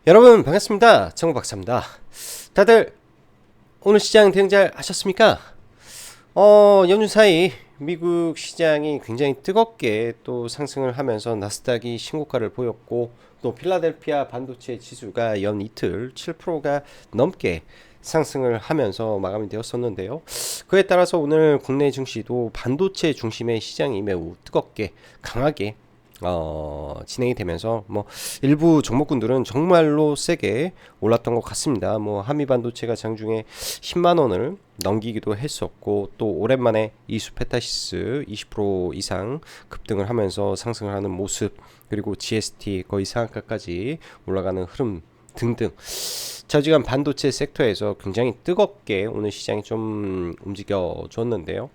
여러분 반갑습니다. 정박사입니다. 다들 오늘 시장 대응 잘 하셨습니까? 연휴 사이 미국 시장이 굉장히 뜨겁게 또 상승을 하면서 나스닥이 신고가를 보였고, 또 필라델피아 반도체 지수가 연 이틀 7%가 넘게 상승을 하면서 마감이 되었었는데요. 그에 따라서 오늘 국내 증시도 반도체 중심의 시장이 매우 뜨겁게 강하게 진행이 되면서 뭐 일부 종목군들은 정말로 세게 올랐던 것 같습니다. 뭐 한미반도체가 장중에 10만 원을 넘기기도 했었고, 또 오랜만에 이수페타시스 20% 이상 급등을 하면서 상승을 하는 모습, 그리고 GST 거의 상한가까지 올라가는 흐름 등등, 저지간 반도체 섹터에서 굉장히 뜨겁게 오늘 시장이 좀 움직여 줬는데요.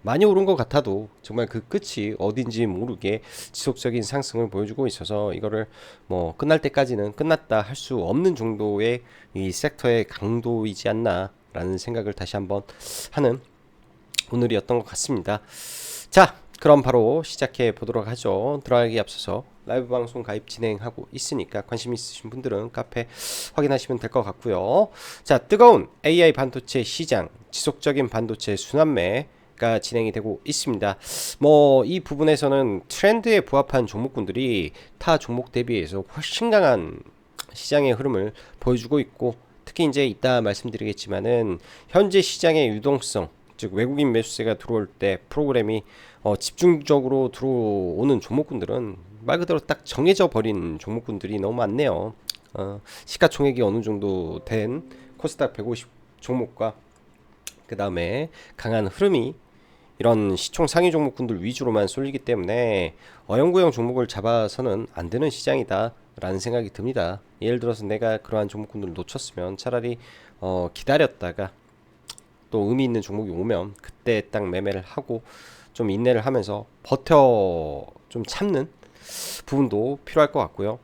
많이 오른 것 같아도 정말 그 끝이 어딘지 모르게 지속적인 상승을 보여주고 있어서, 이거를 뭐 끝날 때까지는 끝났다 할 수 없는 정도의 이 섹터의 강도이지 않나라는 생각을 다시 한번 하는 오늘이었던 것 같습니다. 자, 그럼 바로 시작해 보도록 하죠. 들어가기 앞서서 라이브 방송 가입 진행하고 있으니까 관심 있으신 분들은 카페 확인하시면 될 것 같고요. 자, 뜨거운 AI 반도체 시장, 지속적인 반도체 순환매가 진행이 되고 있습니다. 뭐 이 부분에서는 트렌드에 부합한 종목군들이 타 종목 대비해서 훨씬 강한 시장의 흐름을 보여주고 있고, 특히 이제 이따 말씀드리겠지만은 현재 시장의 유동성, 즉 외국인 매수세가 들어올 때 프로그램이 집중적으로 들어오는 종목군들은 말 그대로 딱 정해져 버린 종목군들이 너무 많네요. 시가총액이 어느 정도 된 코스닥 150 종목과 그 다음에 강한 흐름이 이런 시총 상위 종목군들 위주로만 쏠리기 때문에 어영부영 종목을 잡아서는 안 되는 시장이다 라는 생각이 듭니다. 예를 들어서 내가 그러한 종목군들을 놓쳤으면 차라리 기다렸다가 또 의미 있는 종목이 오면 그때 딱 매매를 하고 좀 인내를 하면서 버텨 좀 참는 부분도 필요할 것 같고요.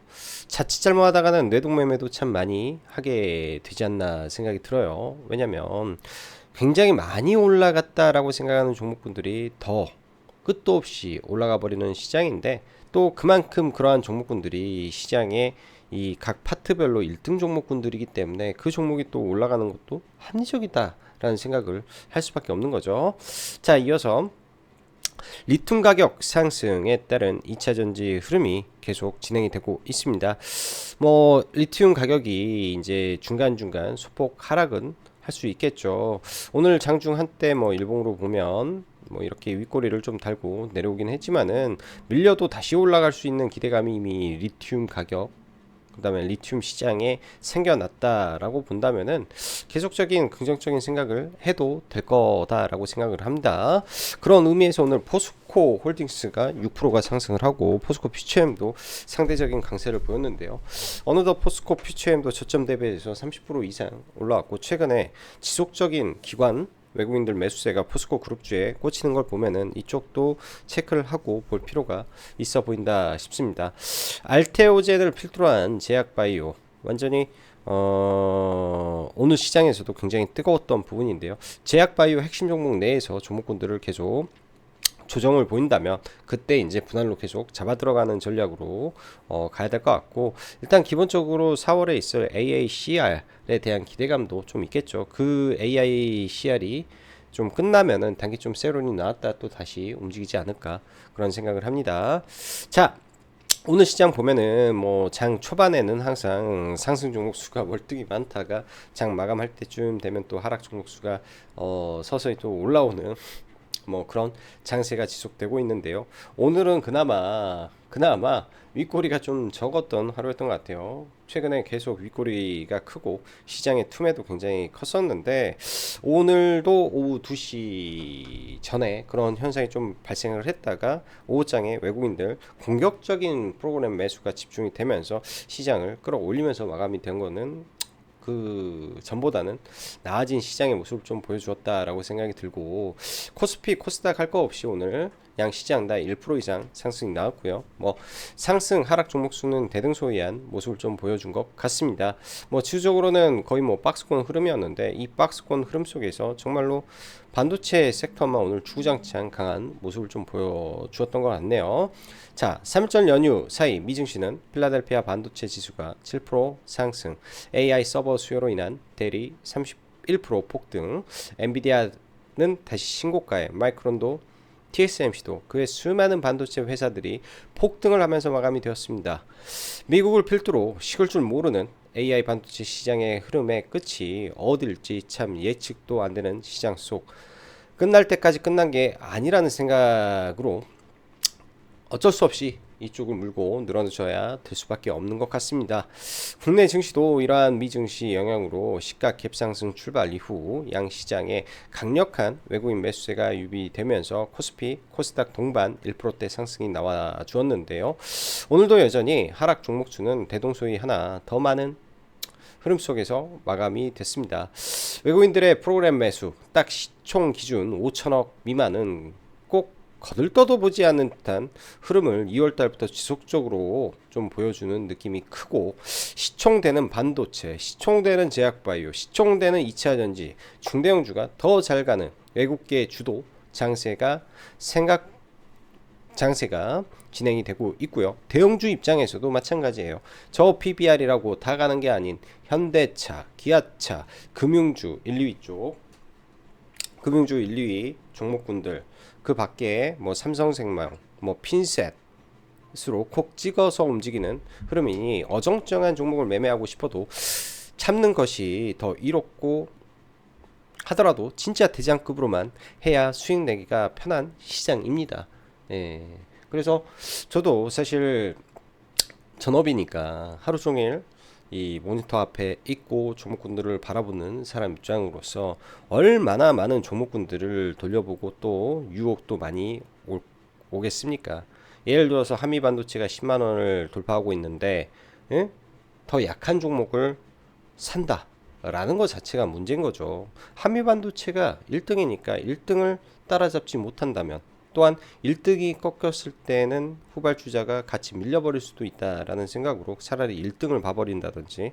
자칫 잘못하다가는 뇌동매매도 참 많이 하게 되지 않나 생각이 들어요. 왜냐면 굉장히 많이 올라갔다라고 생각하는 종목군들이 더 끝도 없이 올라가 버리는 시장인데, 또 그만큼 그러한 종목군들이 시장에 이 각 파트별로 1등 종목군들이기 때문에 그 종목이 또 올라가는 것도 합리적이다라는 생각을 할 수밖에 없는 거죠. 자, 이어서 리튬 가격 상승에 따른 2차 전지 흐름이 계속 진행이 되고 있습니다. 뭐 리튬 가격이 이제 중간중간 소폭 하락은 할 수 있겠죠. 오늘 장중 한때 뭐 일봉으로 보면 뭐 이렇게 윗꼬리를 좀 달고 내려오긴 했지만은 밀려도 다시 올라갈 수 있는 기대감이 이미 리튬 가격, 그 다음에 리튬 시장에 생겨났다라고 본다면은 계속적인 긍정적인 생각을 해도 될 거다라고 생각을 합니다. 그런 의미에서 오늘 포스코 홀딩스가 6%가 상승을 하고, 포스코 퓨처엠도 상대적인 강세를 보였는데요. 어느덧 포스코 퓨처엠도 저점 대비해서 30% 이상 올라왔고, 최근에 지속적인 기관 외국인들 매수세가 포스코 그룹주에 꽂히는 걸 보면은 이쪽도 체크를 하고 볼 필요가 있어 보인다 싶습니다. 알테오젠을 필두로 한 제약바이오, 완전히 오늘 시장에서도 굉장히 뜨거웠던 부분인데요. 제약바이오 핵심 종목 내에서 종목군들을 계속 조정을 보인다면 그때 이제 분할로 계속 잡아 들어가는 전략으로 가야 될 것 같고, 일단 기본적으로 4월에 있을 AACR에 대한 기대감도 좀 있겠죠. 그 AICR이 좀 끝나면은 단기 좀 세론이 나왔다 또 다시 움직이지 않을까 그런 생각을 합니다. 자, 오늘 시장 보면은 뭐 장 초반에는 항상 상승 종목 수가 월등히 많다가 장 마감할 때쯤 되면 또 하락 종목 수가 서서히 또 올라오는 뭐 그런 장세가 지속되고 있는데요. 오늘은 그나마 윗꼬리가 좀 적었던 하루였던 것 같아요. 최근에 계속 윗꼬리가 크고 시장의 tum에도 굉장히 컸었는데, 오늘도 오후 2시 전에 그런 현상이 좀 발생을 했다가 오후장에 외국인들 공격적인 프로그램 매수가 집중이 되면서 시장을 끌어올리면서 마감이 된 거는 그 전보다는 나아진 시장의 모습을 좀 보여주었다라고 생각이 들고, 코스피 코스닥 할 거 없이 오늘 양 시장 다 1% 이상 상승이 나왔고요. 뭐 상승 하락 종목 수는 대등소이한 모습을 좀 보여준 것 같습니다. 뭐 지수적으로는 거의 뭐 박스권 흐름이었는데 이 박스권 흐름 속에서 정말로 반도체 섹터만 오늘 주구장창 강한 모습을 좀 보여주었던 것 같네요. 자, 3일 연휴 사이 미증시는 필라델피아 반도체 지수가 7% 상승, AI 서버 수요로 인한 대리 31% 폭등, 엔비디아는 다시 신고가에, 마이크론도 TSMC도 그의 수많은 반도체 회사들이 폭등을 하면서 마감이 되었습니다. 미국을 필두로 식을 줄 모르는 AI 반도체 시장의 흐름의 끝이 어딜지 참 예측도 안 되는 시장 속 끝날 때까지 끝난 게 아니라는 생각으로 어쩔 수 없이 이쪽을 물고 늘어져야 될 수밖에 없는 것 같습니다. 국내 증시도 이러한 미증시 영향으로 시가 갭상승 출발 이후 양시장에 강력한 외국인 매수세가 유비되면서 코스피, 코스닥 동반 1%대 상승이 나와 주었는데요. 오늘도 여전히 하락 종목수는 대동소이 하나 더 많은 흐름 속에서 마감이 됐습니다. 외국인들의 프로그램 매수 딱 시총 기준 5천억 미만은 꼭 거들떠도 보지 않는 듯한 흐름을 2월달부터 지속적으로 좀 보여주는 느낌이 크고, 시총되는 반도체, 시총되는 제약바이오, 시총되는 2차전지, 중대형주가 더 잘 가는 외국계 주도 장세가 진행이 되고 있고요. 대형주 입장에서도 마찬가지예요. 저 PBR이라고 다 가는 게 아닌 현대차, 기아차, 금융주 1, 2위 쪽, 금융주 1, 2위 종목군들, 그 밖에 뭐 삼성생명, 뭐 핀셋으로 콕 찍어서 움직이는 흐름이니 어정쩡한 종목을 매매하고 싶어도 참는 것이 더 이롭고 하더라도 진짜 대장급으로만 해야 수익 내기가 편한 시장입니다. 예. 그래서 저도 사실 전업이니까 하루 종일 이 모니터 앞에 있고 종목군들을 바라보는 사람 입장으로서 얼마나 많은 종목군들을 돌려보고 또 유혹도 많이 오겠습니까? 예를 들어서 한미반도체가 10만원을 돌파하고 있는데, 예? 더 약한 종목을 산다 라는 것 자체가 문제인 거죠. 한미반도체가 1등이니까 1등을 따라잡지 못한다면, 또한 1등이 꺾였을 때는 후발주자가 같이 밀려버릴 수도 있다라는 생각으로 차라리 1등을 봐버린다든지,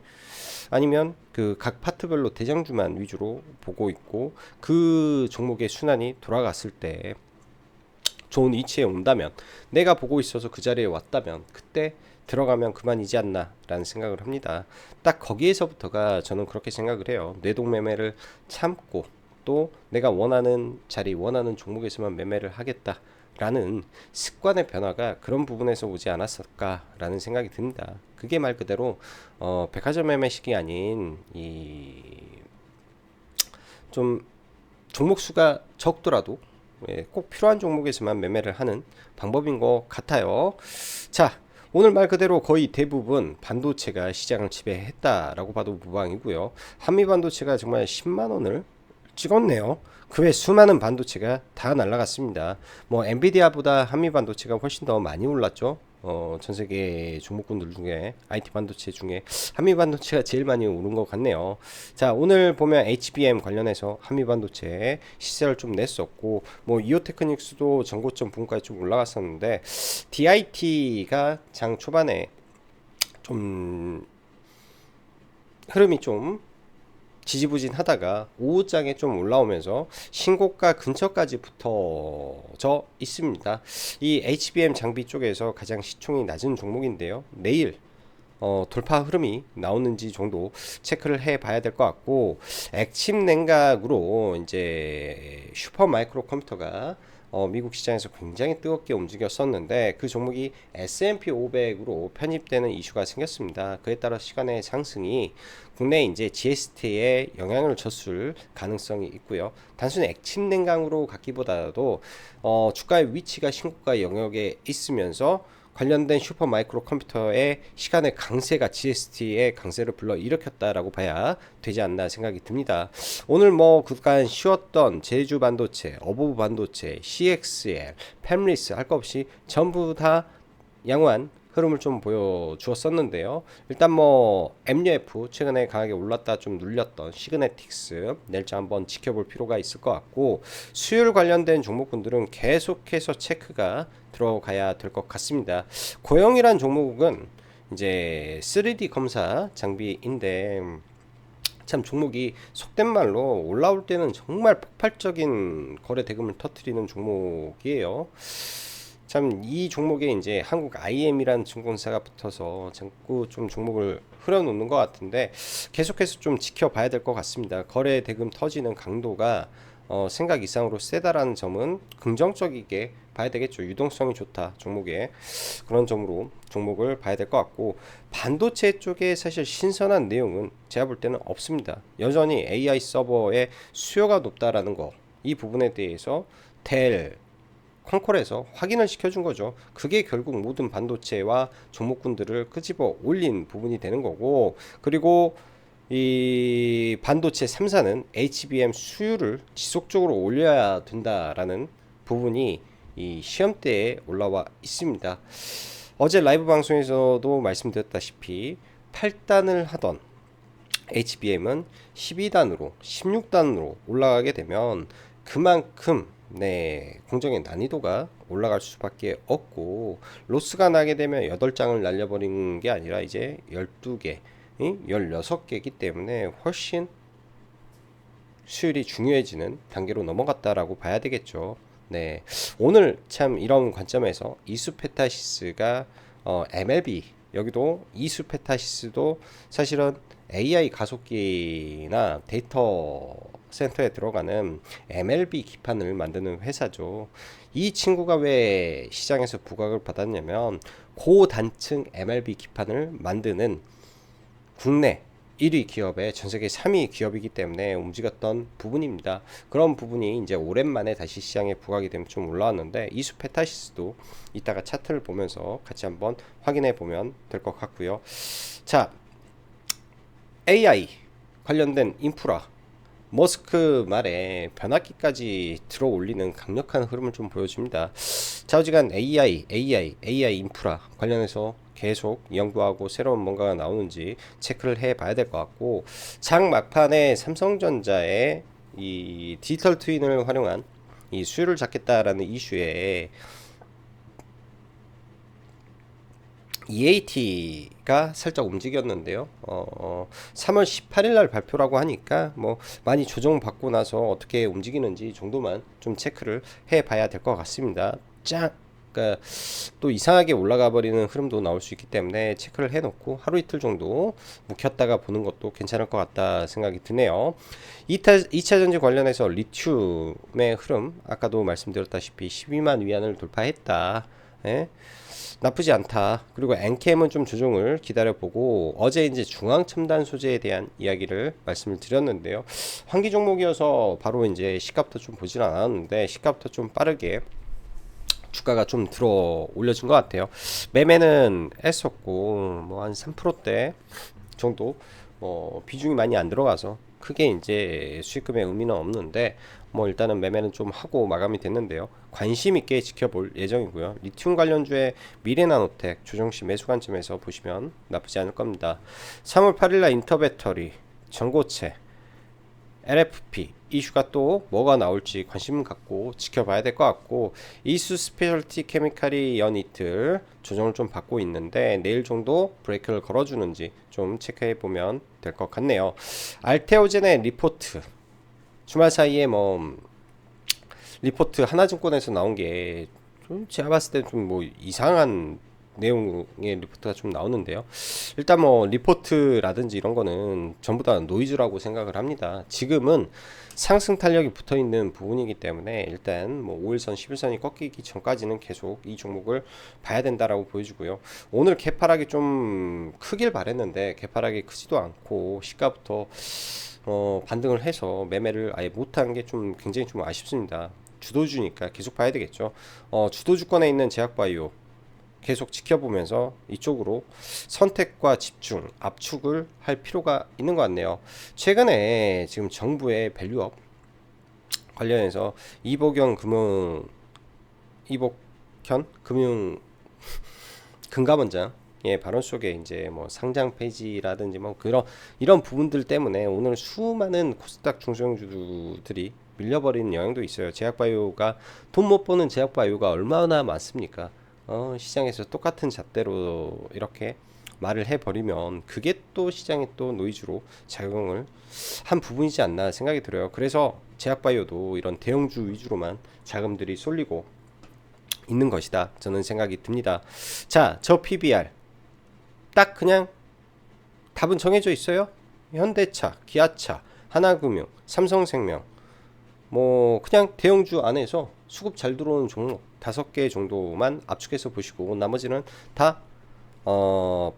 아니면 그 각 파트별로 대장주만 위주로 보고 있고 그 종목의 순환이 돌아갔을 때 좋은 위치에 온다면, 내가 보고 있어서 그 자리에 왔다면 그때 들어가면 그만이지 않나 라는 생각을 합니다. 딱 거기에서부터가 저는 그렇게 생각을 해요. 뇌동매매를 참고 또 내가 원하는 자리, 원하는 종목에서만 매매를 하겠다 라는 습관의 변화가 그런 부분에서 오지 않았을까 라는 생각이 듭니다. 그게 말 그대로 백화점 매매식이 아닌 좀 종목 수가 적더라도 꼭 필요한 종목에서만 매매를 하는 방법인 것 같아요. 자, 오늘 말 그대로 거의 대부분 반도체가 시장을 지배했다라고 봐도 무방이고요. 한미반도체가 정말 10만원을 찍었네요. 그 외 수많은 반도체가 다 날라갔습니다. 뭐 엔비디아보다 한미반도체가 훨씬 더 많이 올랐죠. 전세계 종목군들 중에 IT 반도체 중에 한미반도체가 제일 많이 오른 것 같네요. 자, 오늘 보면 HBM 관련해서 한미반도체 시세를 좀 냈었고, 뭐 이오테크닉스도 전고점 부분까지 좀 올라갔었는데, DIT가 장 초반에 좀 흐름이 좀 지지부진하다가 오후장에 좀 올라오면서 신고가 근처까지 붙어져 있습니다. 이 HBM 장비 쪽에서 가장 시총이 낮은 종목인데요. 내일 돌파 흐름이 나오는지 정도 체크를 해 봐야 될 것 같고, 액침 냉각으로 이제 슈퍼 마이크로 컴퓨터가 미국 시장에서 굉장히 뜨겁게 움직였었는데, 그 종목이 S&P 500으로 편입되는 이슈가 생겼습니다. 그에 따라 시간의 상승이 국내 이제 GST에 영향을 줬을 가능성이 있고요. 단순히 액침 냉각으로 갔기보다도 주가의 위치가 신고가 영역에 있으면서 관련된 슈퍼 마이크로 컴퓨터의 시간의 강세가 GST의 강세를 불러 일으켰다라고 봐야 되지 않나 생각이 듭니다. 오늘 뭐 그간 쉬었던 제주 반도체, 어보브 반도체, CXL, 팹리스 할 것 없이 전부 다 양호한 흐름을 좀 보여주었었는데요. 일단 뭐 MUF 최근에 강하게 올랐다 좀 눌렸던 시그네틱스 내일자 한번 지켜볼 필요가 있을 것 같고, 수율 관련된 종목군들은 계속해서 체크가 들어가야 될 것 같습니다. 고영이란 종목은 이제 3D 검사 장비인데 참 종목이 속된 말로 올라올 때는 정말 폭발적인 거래 대금을 터뜨리는 종목이에요. 참 이 종목에 이제 한국 IM이라는 증권사가 붙어서 자꾸 좀 종목을 흐려놓는 것 같은데, 계속해서 좀 지켜봐야 될 것 같습니다. 거래 대금 터지는 강도가 생각 이상으로 세다라는 점은 긍정적이게 봐야 되겠죠. 유동성이 좋다 종목에, 그런 점으로 종목을 봐야 될 것 같고, 반도체 쪽에 사실 신선한 내용은 제가 볼 때는 없습니다. 여전히 AI 서버의 수요가 높다라는 거, 이 부분에 대해서 델, 콩콜에서 확인을 시켜준 거죠. 그게 결국 모든 반도체와 종목군들을 끄집어 올린 부분이 되는 거고, 그리고 이 반도체 3사는 HBM 수율을 지속적으로 올려야 된다라는 부분이 이 시험대에 올라와 있습니다. 어제 라이브 방송에서도 말씀드렸다시피 8단을 하던 HBM은 12단으로 16단으로 올라가게 되면 그만큼 공정의 난이도가 올라갈 수밖에 없고, 로스가 나게 되면 8장을 날려버린 게 아니라 이제 12개, 16개이기 때문에 훨씬 수율이 중요해지는 단계로 넘어갔다라고 봐야 되겠죠. 오늘 참 이런 관점에서 이수페타시스가 MLB, 여기도 이수페타시스도 사실은 AI 가속기나 데이터 센터에 들어가는 MLB 기판을 만드는 회사죠. 이 친구가 왜 시장에서 부각을 받았냐면 고단층 MLB 기판을 만드는 국내 1위 기업의 전세계 3위 기업이기 때문에 움직였던 부분입니다. 그런 부분이 이제 오랜만에 다시 시장에 부각이 되면 좀 올라왔는데, 이수페타시스도 이따가 차트를 보면서 같이 한번 확인해 보면 될 것 같고요. 자, AI 관련된 인프라, 머스크 말에 변압기까지 들어 올리는 강력한 흐름을 좀 보여줍니다. 좌우지간 AI 인프라 관련해서 계속 연구하고 새로운 뭔가가 나오는지 체크를 해 봐야 될 것 같고, 장 막판에 삼성전자의 이 디지털 트윈을 활용한 이 수요를 잡겠다라는 이슈에 EAT가 살짝 움직였는데요. 3월 18일 날 발표라고 하니까 뭐 많이 조정받고 나서 어떻게 움직이는지 정도만 좀 체크를 해 봐야 될 것 같습니다. 그러니까 또 이상하게 올라가 버리는 흐름도 나올 수 있기 때문에 체크를 해 놓고 하루 이틀 정도 묵혔다가 보는 것도 괜찮을 것 같다 생각이 드네요. 2차 전지 관련해서 리튬의 흐름, 아까도 말씀드렸다시피 12만 위안을 돌파했다. 예? 나쁘지 않다. 그리고 엔캠은 좀 조정을 기다려보고, 어제 이제 중앙첨단 소재에 대한 이야기를 말씀을 드렸는데요. 환기 종목이어서 바로 이제 시가부터 좀 보진 않았는데, 시가부터 좀 빠르게 주가가 좀 들어 올려준 것 같아요. 매매는 했었고 뭐 한 3%대 정도 비중이 많이 안 들어가서 크게 이제 수익금의 의미는 없는데, 뭐 일단은 매매는 좀 하고 마감이 됐는데요. 관심 있게 지켜볼 예정이고요. 리튬 관련주의 미래나노텍 조정시 매수 관점에서 보시면 나쁘지 않을 겁니다. 3월 8일날 인터배터리, 전고체, LFP 이슈가 또 뭐가 나올지 관심 갖고 지켜봐야 될 것 같고, 이수 스페셜티 케미칼이 연이틀 조정을 좀 받고 있는데 내일 정도 브레이크를 걸어주는지 좀 체크해 보면 될 것 같네요. 알테오젠의 리포트, 주말 사이에 뭐 리포트 하나증권에서 나온 게 좀 제가 봤을 때 좀 뭐 이상한 내용의 리포트가 좀 나오는데요. 일단 뭐 리포트라든지 이런 거는 전부 다 노이즈라고 생각을 합니다. 지금은 상승 탄력이 붙어 있는 부분이기 때문에 일단 뭐 5일선 11선이 꺾이기 전까지는 계속 이 종목을 봐야 된다라고 보여주고요. 오늘 개파락이 좀 크길 바랬는데 개파락이 크지도 않고 시가부터 반등을 해서 매매를 아예 못한 게 좀 굉장히 좀 아쉽습니다. 주도주니까 계속 봐야 되겠죠. 주도주권에 있는 제약바이오 계속 지켜보면서 이쪽으로 선택과 집중, 압축을 할 필요가 있는 것 같네요. 최근에 지금 정부의 밸류업 관련해서 이복현 금융 금감원장의 발언 속에 이제 뭐 상장 폐지라든지 뭐 그런 이런 부분들 때문에 오늘 수많은 코스닥 중소형주들이 밀려버리는 영향도 있어요. 제약바이오가 돈 못 버는 제약바이오가 얼마나 많습니까? 시장에서 똑같은 잣대로 이렇게 말을 해버리면 그게 또 시장에 또 노이즈로 작용을 한 부분이지 않나 생각이 들어요. 그래서 제약바이오도 이런 대형주 위주로만 자금들이 쏠리고 있는 것이다 저는 생각이 듭니다. 자, 저 PBR 딱 그냥 답은 정해져 있어요. 현대차, 기아차, 하나금융, 삼성생명 뭐 그냥 대형주 안에서 수급 잘 들어오는 종목 5개 정도만 압축해서 보시고 나머지는 다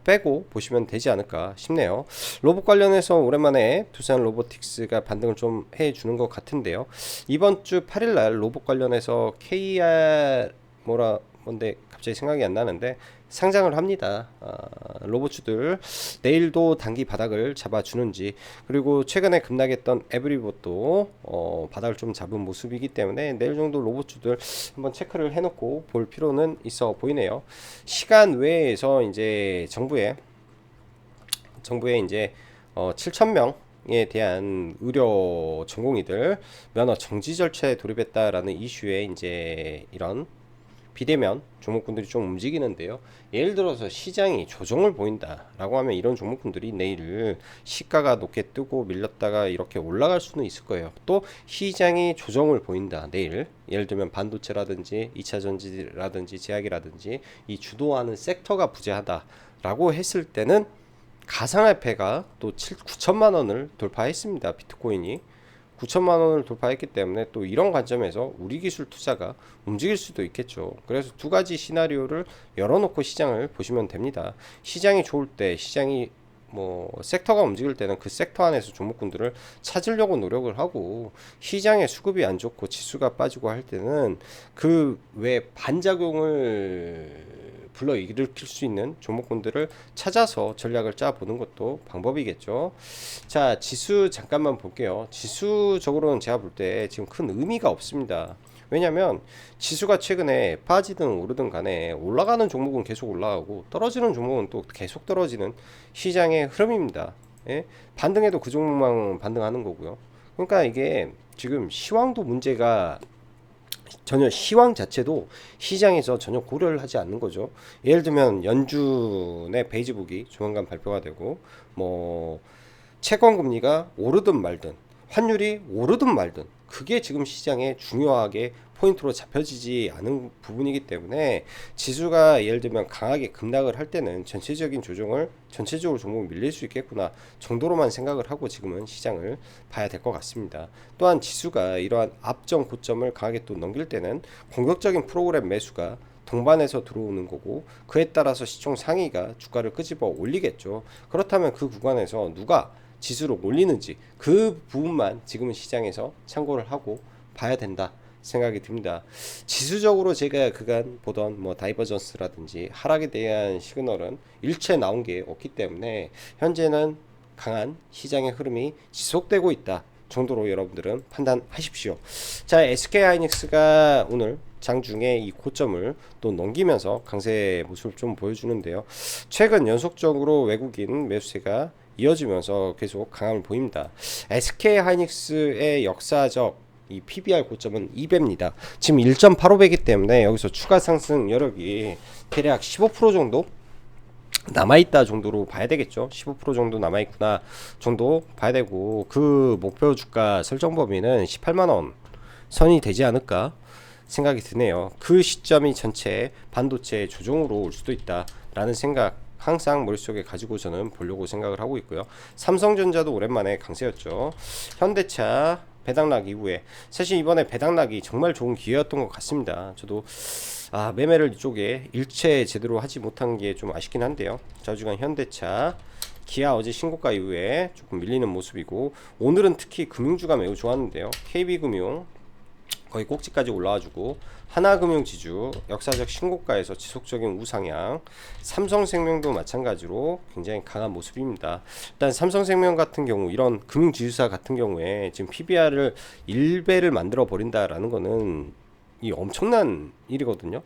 빼고 보시면 되지 않을까 싶네요. 로봇 관련해서 오랜만에 두산 로보틱스가 반등을 좀 해주는 것 같은데요. 이번 주 8일날 로봇 관련해서 KR 뭔데 갑자기 생각이 안 나는데 상장을 합니다. 로봇주들 내일도 단기 바닥을 잡아주는지, 그리고 최근에 급락했던 에브리봇도 바닥을 좀 잡은 모습이기 때문에 내일 정도 로봇주들 한번 체크를 해놓고 볼 필요는 있어 보이네요. 시간 외에서 이제 정부의 이제 7,000명에 대한 의료 전공의들 면허 정지 절차에 돌입했다라는 이슈에 이제 이런 비대면 종목군들이 좀 움직이는데요. 예를 들어서 시장이 조정을 보인다라고 하면 이런 종목군들이 내일 시가가 높게 뜨고 밀렸다가 이렇게 올라갈 수는 있을 거예요. 또 시장이 조정을 보인다 내일, 예를 들면 반도체라든지 2차 전지라든지 제약이라든지 이 주도하는 섹터가 부재하다라고 했을 때는 가상화폐가 또 9천만 원을 돌파했습니다. 비트코인이 9천만 원을 돌파했기 때문에 또 이런 관점에서 우리 기술 투자가 움직일 수도 있겠죠. 그래서 두 가지 시나리오를 열어놓고 시장을 보시면 됩니다. 시장이 좋을 때, 시장이 뭐 섹터가 움직일 때는 그 섹터 안에서 종목군들을 찾으려고 노력을 하고, 시장의 수급이 안 좋고 지수가 빠지고 할 때는 그 외 반작용을 불러일으킬 수 있는 종목군들을 찾아서 전략을 짜보는 것도 방법이겠죠. 자, 지수 잠깐만 볼게요. 지수적으로는 제가 볼 때 지금 큰 의미가 없습니다. 왜냐면 지수가 최근에 빠지든 오르든 간에 올라가는 종목은 계속 올라가고 떨어지는 종목은 또 계속 떨어지는 시장의 흐름입니다. 예? 반등해도 그 종목만 반등하는 거고요. 그러니까 이게 지금 시황도 문제가, 전혀 시황 자체도 시장에서 전혀 고려를 하지 않는 거죠. 예를 들면 연준의 베이지북이 조만간 발표가 되고, 뭐 채권 금리가 오르든 말든 환율이 오르든 말든 그게 지금 시장에 중요하게 포인트로 잡혀지지 않은 부분이기 때문에 지수가 예를 들면 강하게 급락을 할 때는 전체적인 조정을, 전체적으로 종목이 밀릴 수 있겠구나 정도로만 생각을 하고 지금은 시장을 봐야 될 것 같습니다. 또한 지수가 이러한 앞정 고점을 강하게 또 넘길 때는 공격적인 프로그램 매수가 동반해서 들어오는 거고, 그에 따라서 시총 상위가 주가를 끄집어 올리겠죠. 그렇다면 그 구간에서 누가 지수를 올리는지 그 부분만 지금은 시장에서 참고를 하고 봐야 된다 생각이 듭니다. 지수적으로 제가 그간 보던 뭐 다이버전스라든지 하락에 대한 시그널은 일체 나온 게 없기 때문에 현재는 강한 시장의 흐름이 지속되고 있다 정도로 여러분들은 판단하십시오. 자, SK하이닉스가 오늘 장중에 이 고점을 또 넘기면서 강세 모습을 좀 보여주는데요. 최근 연속적으로 외국인 매수세가 이어지면서 계속 강함을 보입니다. SK하이닉스의 역사적 이 PBR 고점은 2배입니다. 지금 1.85배이기 때문에 여기서 추가 상승 여력이 대략 15% 정도 남아있다 정도로 봐야 되겠죠. 15% 정도 남아있구나 정도 봐야 되고, 그 목표 주가 설정 범위는 18만원 선이 되지 않을까 생각이 드네요. 그 시점이 전체 반도체 조정으로 올 수도 있다 라는 생각 항상 머릿속에 가지고 저는 보려고 생각을 하고 있고요. 삼성전자도 오랜만에 강세였죠. 현대차 배당락 이후에 사실 이번에 배당락이 정말 좋은 기회였던 것 같습니다. 저도 매매를 이쪽에 일체 제대로 하지 못한 게 좀 아쉽긴 한데요. 좌주간 현대차, 기아 어제 신고가 이후에 조금 밀리는 모습이고, 오늘은 특히 금융주가 매우 좋았는데요. KB금융 거의 꼭지까지 올라와주고, 하나금융지주 역사적 신고가에서 지속적인 우상향, 삼성생명도 마찬가지로 굉장히 강한 모습입니다. 일단 삼성생명 같은 경우, 이런 금융지주사 같은 경우에 지금 PBR을 1배를 만들어 버린다라는 거는 이 엄청난 일이거든요.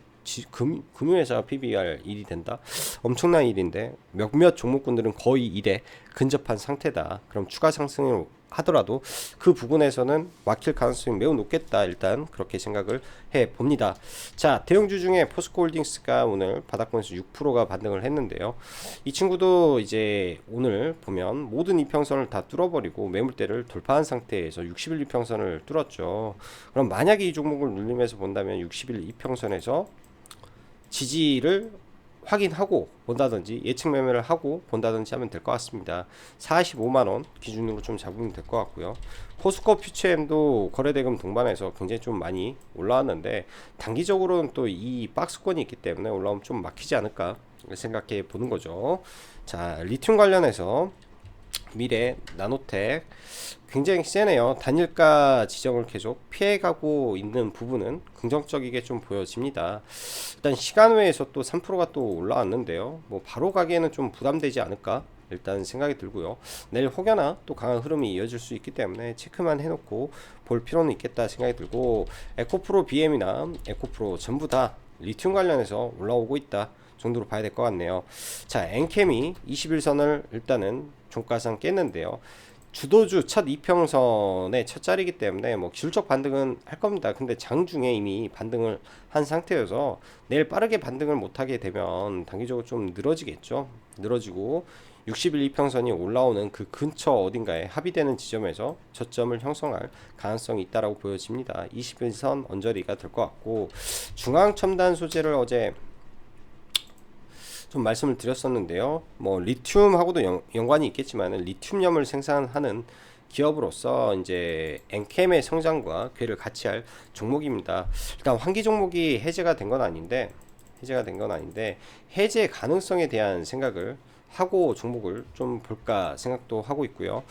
금융회사 PBR 1이 된다? 엄청난 일인데 몇몇 종목군들은 거의 1에 근접한 상태다. 그럼 추가 상승을 하더라도 그 부분에서는 막힐 가능성이 매우 높겠다. 일단 그렇게 생각을 해 봅니다. 자, 대형주 중에 포스코홀딩스가 오늘 바닥권에서 6%가 반등을 했는데요. 이 친구도 이제 오늘 보면 모든 이평선을 다 뚫어버리고 매물대를 돌파한 상태에서 60일 이평선을 뚫었죠. 그럼 만약에 이 종목을 눌리면서 본다면 60일 이평선에서 지지를 확인하고 본다든지 예측 매매를 하고 본다든지 하면 될 것 같습니다. 45만원 기준으로 좀 잡으면 될 것 같고요. 포스코 퓨처엠도 거래대금 동반해서 굉장히 좀 많이 올라왔는데 단기적으로는 또 이 박스권이 있기 때문에 올라오면 좀 막히지 않을까 생각해 보는 거죠. 자, 리튬 관련해서 미래, 나노텍 굉장히 세네요. 단일가 지정을 계속 피해가고 있는 부분은 긍정적이게 좀 보여집니다. 일단 시간 외에서 또 3%가 또 올라왔는데요. 뭐 바로 가기에는 좀 부담되지 않을까 일단 생각이 들고요. 내일 혹여나 또 강한 흐름이 이어질 수 있기 때문에 체크만 해놓고 볼 필요는 있겠다 생각이 들고, 에코프로 BM이나 에코프로 전부 다 리튬 관련해서 올라오고 있다 정도로 봐야 될 것 같네요. 자, 엔캠이 21선을 일단은 종가상 깼는데요. 주도주 첫 이평선의 첫 자리이기 때문에 뭐 기술적 반등은 할 겁니다. 근데 장중에 이미 반등을 한 상태여서 내일 빠르게 반등을 못하게 되면 단기적으로 좀 늘어지겠죠. 늘어지고 60일 이평선이 올라오는 그 근처 어딘가에 합의되는 지점에서 저점을 형성할 가능성이 있다라고 보여집니다. 21선 언저리가 될 것 같고, 중앙 첨단 소재를 어제 좀 말씀을 드렸었는데요. 뭐 리튬하고도 연관이 있겠지만 리튬염을 생산하는 기업으로서 이제 엔캠의 성장과 궤를 같이 할 종목입니다. 일단 환기 종목이 해제가 된 건 아닌데 해제 가능성에 대한 생각을 하고 종목을 좀 볼까 생각도 하고 있고요.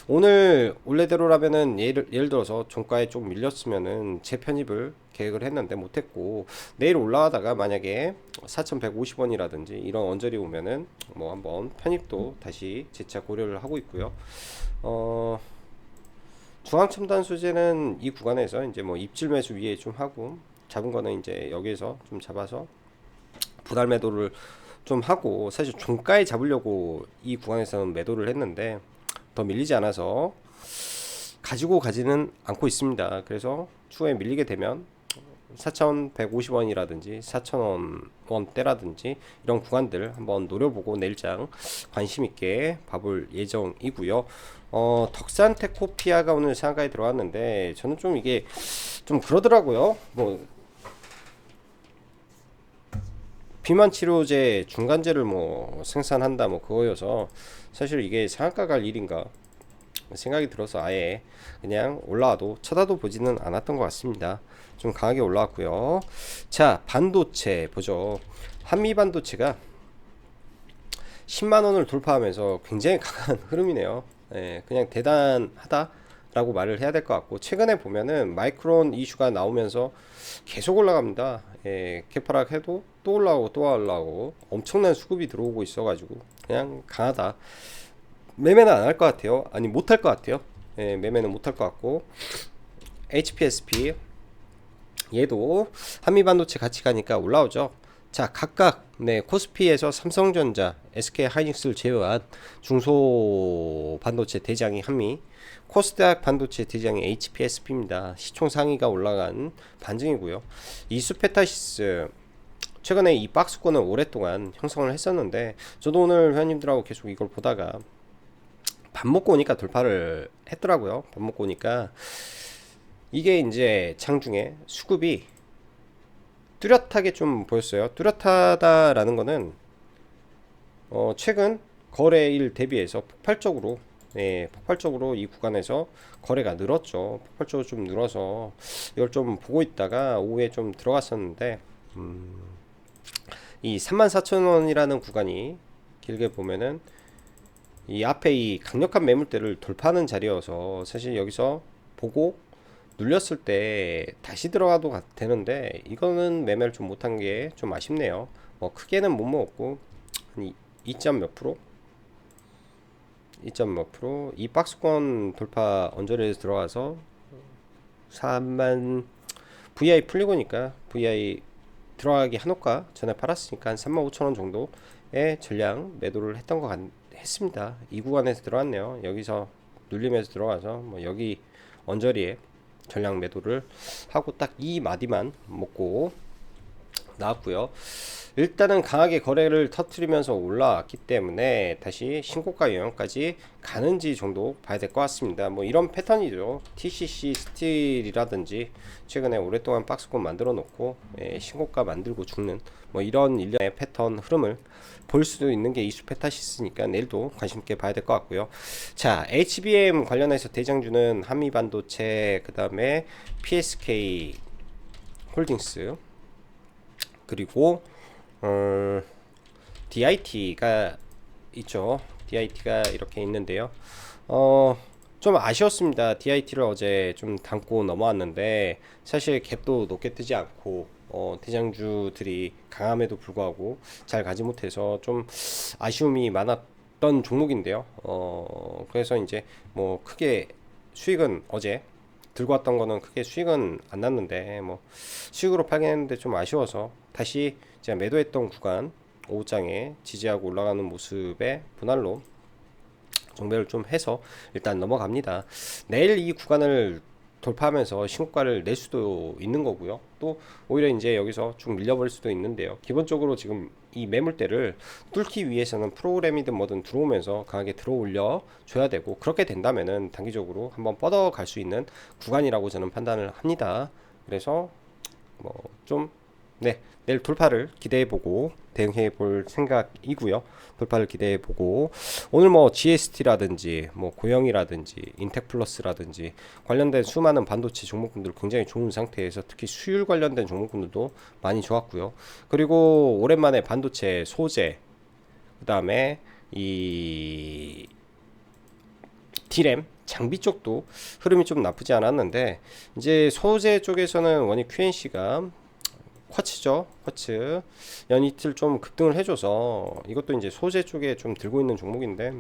오늘 원래대로라면은 예를 들어서 종가에 좀 밀렸으면은 재편입을 계획을 했는데 못했고, 내일 올라가다가 만약에 4,150원이라든지 이런 언저리 오면은 뭐 한번 편입도 다시 재차 고려를 하고 있고요. 중앙첨단 소재는 이 구간에서 이제 뭐 입질 매수 위에 좀 하고, 잡은 거는 이제 여기에서 좀 잡아서 분할 매도를 좀 하고, 사실 종가에 잡으려고 이 구간에서는 매도를 했는데 더 밀리지 않아서 가지고 가지는 않고 있습니다. 그래서 추후에 밀리게 되면 4,150원이라든지 4,000원대라든지 이런 구간들 한번 노려보고 내일장 관심 있게 봐볼 예정이고요. 덕산테코피아가 오늘 상가에 들어왔는데 저는 좀 이게 좀 그러더라고요. 뭐 비만 치료제 중간재를 뭐 생산한다 뭐 그거여서 사실 이게 상한가 갈 일인가 생각이 들어서 아예 그냥 올라와도 쳐다도 보지는 않았던 것 같습니다. 좀 강하게 올라왔고요. 자, 반도체 보죠. 한미 반도체가 10만원을 돌파하면서 굉장히 강한 흐름이네요. 예, 그냥 대단하다 라고 말을 해야 될 것 같고, 최근에 보면은 마이크론 이슈가 나오면서 계속 올라갑니다. 예, 개파락 해도 또 올라오고 또 올라오고 엄청난 수급이 들어오고 있어 가지고 그냥 강하다. 매매는 안 할 것 같아요. 아니 못 할 것 같아요. 예, 매매는 못 할 것 같고, HPSP 얘도 한미반도체 같이 가니까 올라오죠. 자, 각각 코스피에서 삼성전자, SK하이닉스를 제외한 중소 반도체 대장이 한미, 코스닥 반도체 대장이 HPSP입니다. 시총 상위가 올라간 반증이고요. 이수페타시스 최근에 이 박스권을 오랫동안 형성을 했었는데, 저도 오늘 회원님들하고 계속 이걸 보다가 밥 먹고 오니까 돌파를 했더라고요. 밥 먹고 오니까 이게 이제 장중에 수급이 뚜렷하게 좀 보였어요. 뚜렷하다라는 거는 최근 거래일 대비해서 폭발적으로 이 구간에서 거래가 늘었죠. 폭발적으로 좀 늘어서 이걸 좀 보고 있다가 오후에 좀 들어갔었는데, 이 34,000원이라는 구간이 길게 보면은 이 앞에 이 강력한 매물대를 돌파하는 자리여서 사실 여기서 보고 눌렸을 때 다시 들어가도 되는데, 이거는 매매를 좀 못한 게 좀 아쉽네요. 뭐 크게는 못 먹었고 한 2점 몇 프로? 2점 몇 프로? 이 박스권 돌파 언저리에서 들어가서 3만 VI 풀리고니까 VI 들어가기 한호가 전에 팔았으니까 한 35,000원 정도의 전량 매도를 했던 것 했습니다. 이 구간에서 들어왔네요. 여기서 눌림에서 들어가서 뭐 여기 언저리에 전량 매도를 하고 딱 이 마디만 먹고 나왔고요. 일단은 강하게 거래를 터트리면서 올라왔기 때문에 다시 신고가 영역까지 가는지 정도 봐야 될 것 같습니다. 뭐 이런 패턴이죠. TCC 스틸이라든지 최근에 오랫동안 박스권 만들어 놓고 신고가 만들고 죽는 뭐 이런 일련의 패턴 흐름을 볼 수도 있는 게 이슈페타시스니까 내일도 관심 있게 봐야 될 것 같고요. 자, HBM 관련해서 대장주는 한미반도체, 그 다음에 PSK 홀딩스, 그리고 DIT가 있죠. DIT가 이렇게 있는데요. 좀 아쉬웠습니다. DIT를 어제 좀 담고 넘어왔는데 사실 갭도 높게 뜨지 않고 대장주들이 강함에도 불구하고 잘 가지 못해서 좀 아쉬움이 많았던 종목인데요. 그래서 이제 뭐 크게 수익은 어제 들고 왔던 거는 크게 수익은 안 났는데 뭐 수익으로 팔긴 했는데 좀 아쉬워서 다시 제가 매도했던 구간 오후장에 지지하고 올라가는 모습의 분할로 정배를 좀 해서 일단 넘어갑니다. 내일 이 구간을 돌파하면서 신고가를 낼 수도 있는 거고요. 또 오히려 이제 여기서 쭉 밀려버릴 수도 있는데요. 기본적으로 지금 이 매물대를 뚫기 위해서는 프로그램이든 뭐든 들어오면서 강하게 들어올려 줘야 되고, 그렇게 된다면은 단기적으로 한번 뻗어 갈 수 있는 구간이라고 저는 판단을 합니다. 그래서 뭐좀 네, 내일 돌파를 기대해보고 대응해볼 생각이고요. 돌파를 기대해보고 오늘 뭐 GST라든지 뭐 고영이라든지 인텍플러스라든지 관련된 수많은 반도체 종목군들 굉장히 좋은 상태에서 특히 수율 관련된 종목군들도 많이 좋았고요. 그리고 오랜만에 반도체 소재, 그 다음에 이 D램 장비 쪽도 흐름이 좀 나쁘지 않았는데, 이제 소재 쪽에서는 원익 QNC가 쿼츠죠. 쿼츠 연이틀 좀 급등을 해줘서 이것도 이제 소재 쪽에 좀 들고 있는 종목인데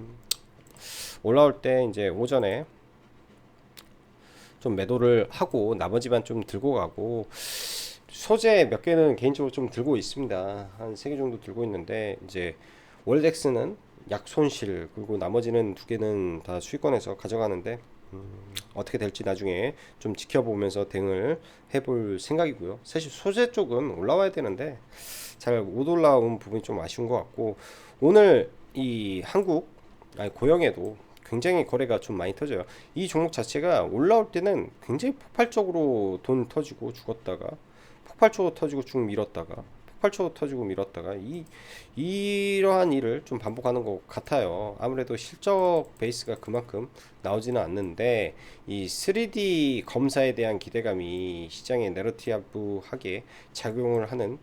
올라올 때 이제 오전에 좀 매도를 하고 나머지만 좀 들고 가고, 소재 몇 개는 개인적으로 좀 들고 있습니다. 한 3개 정도 들고 있는데 이제 월덱스는 약손실, 그리고 나머지는 2개는 다 수익권에서 가져가는데 어떻게 될지 나중에 좀 지켜보면서 대응을 해볼 생각이고요. 사실 소재 쪽은 올라와야 되는데 잘 못 올라온 부분이 좀 아쉬운 것 같고, 오늘 이 한국 고영에도 굉장히 거래가 좀 많이 터져요. 이 종목 자체가 올라올 때는 굉장히 폭발적으로 돈 터지고 죽었다가 폭발적으로 터지고 쭉 밀었다가 폭발적으로 터지고 밀었다가 이러한 일을 좀 반복하는 것 같아요. 아무래도 실적 베이스가 그만큼 나오지는 않는데 이 3D 검사에 대한 기대감이 시장에 내러티브하게 작용을 하는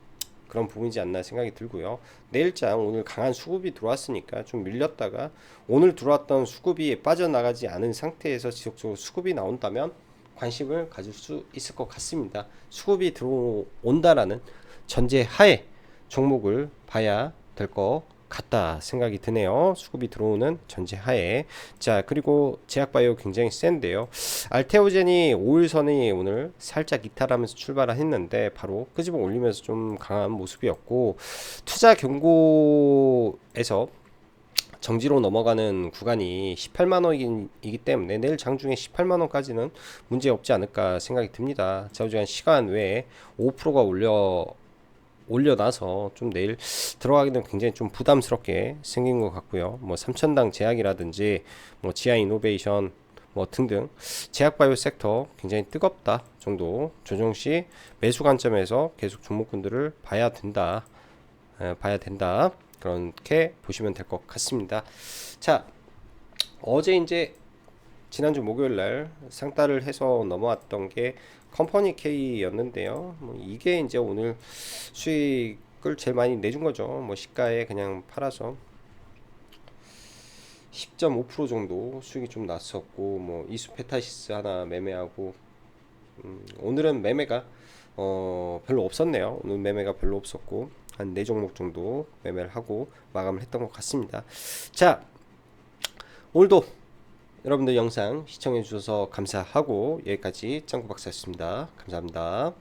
그런 부분이지 않나 생각이 들고요. 내일장 오늘 강한 수급이 들어왔으니까 좀 밀렸다가 오늘 들어왔던 수급이 빠져나가지 않은 상태에서 지속적으로 수급이 나온다면 관심을 가질 수 있을 것 같습니다. 수급이 들어온다라는 전제 하에 종목을 봐야 될 것 같다 생각이 드네요. 수급이 들어오는 전제 하에. 자, 그리고 제약바이오 굉장히 센데요. 알테오젠이 5일선이 오늘 살짝 이탈하면서 출발을 했는데 바로 끄집어 올리면서 좀 강한 모습이었고, 투자 경고에서 정지로 넘어가는 구간이 18만원이기 때문에 내일 장중에 18만원까지는 문제 없지 않을까 생각이 듭니다. 좌우지간 시간 외에 5%가 올려놔서 좀 내일 들어가기는 굉장히 좀 부담스럽게 생긴 것 같고요. 뭐 3천당 제약이라든지 뭐 지아 이노베이션 뭐 등등 제약바이오 섹터 굉장히 뜨겁다 정도 조정 시 매수 관점에서 계속 종목군들을 봐야 된다. 그렇게 보시면 될 것 같습니다. 자, 어제 이제 지난주 목요일날 상따를 해서 넘어왔던 게 컴퍼니 K였는데요. 뭐 이게 이제 오늘 수익을 제일 많이 내준 거죠. 뭐 시가에 그냥 팔아서 10.5% 정도 수익이 좀 났었고, 뭐 이수페타시스 하나 매매하고, 오늘은 매매가 별로 없었네요. 오늘 매매가 별로 없었고 한 4종목 정도 매매를 하고 마감을 했던 것 같습니다. 자, 오늘도 여러분들 영상 시청해 주셔서 감사하고 여기까지 짱구 박사였습니다. 감사합니다.